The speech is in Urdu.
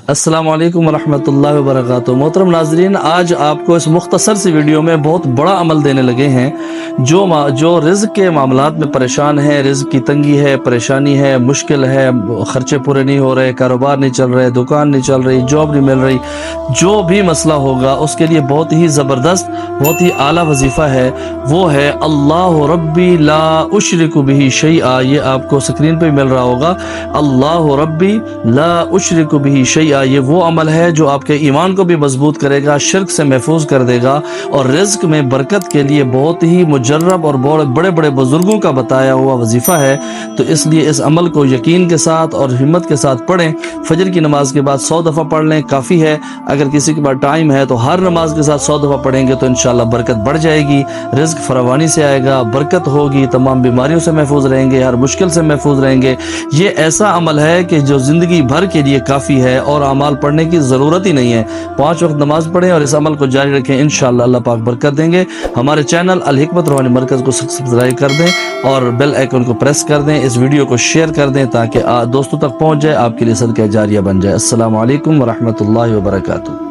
السلام علیکم ورحمۃ اللہ وبرکاتہ۔ محترم ناظرین، آج آپ کو اس مختصر سی ویڈیو میں بہت بڑا عمل دینے لگے ہیں۔ جو رزق کے معاملات میں پریشان ہیں، رزق کی تنگی ہے، پریشانی ہے، مشکل ہے، خرچے پورے نہیں ہو رہے، کاروبار نہیں چل رہے، دکان نہیں چل رہی، جاب نہیں مل رہی، جو بھی مسئلہ ہوگا اس کے لیے بہت ہی زبردست، بہت ہی اعلیٰ وظیفہ ہے، وہ ہے اللہ ربی لا اشرک بہ شیئا۔ یہ آپ کو سکرین پہ مل رہا ہوگا، اللہ ربی لا اشرک بہ شیئا۔ یہ وہ عمل ہے جو آپ کے ایمان کو بھی مضبوط کرے گا، شرک سے محفوظ کر دے گا، اور رزق میں برکت کے لیے بہت ہی مجرب اور بڑے بڑے بزرگوں کا بتایا ہوا وظیفہ ہے۔ تو اس لیے اس عمل کو یقین کے ساتھ اور ہمت کے ساتھ پڑھیں۔ فجر کی نماز کے بعد 100 دفعہ پڑھ لیں، کافی ہے۔ اگر کسی کے پاس ٹائم ہے تو ہر نماز کے ساتھ 100 دفعہ پڑھیں گے تو انشاءاللہ برکت بڑھ جائے گی، رزق فراوانی سے آئے گا، برکت ہوگی، تمام بیماریوں سے محفوظ رہیں گے، ہر مشکل سے محفوظ رہیں گے۔ یہ ایسا عمل ہے کہ جو زندگی بھر کے لیے کافی ہے، اور اعمال پڑھنے کی ضرورت ہی نہیں ہے۔ 5 وقت نماز پڑھیں اور اس عمل کو جاری رکھیں، انشاءاللہ اللہ پاک برکت دیں گے۔ ہمارے چینل الحکمت روحانی مرکز کو سبسکرائب کر دیں اور بیل آئیکن کو پریس کر دیں، اس ویڈیو کو شیئر کر دیں تاکہ دوستوں تک پہنچ جائے، آپ کے لیے صدقہ جاریہ بن جائے۔ السلام علیکم ورحمۃ اللہ وبرکاتہ۔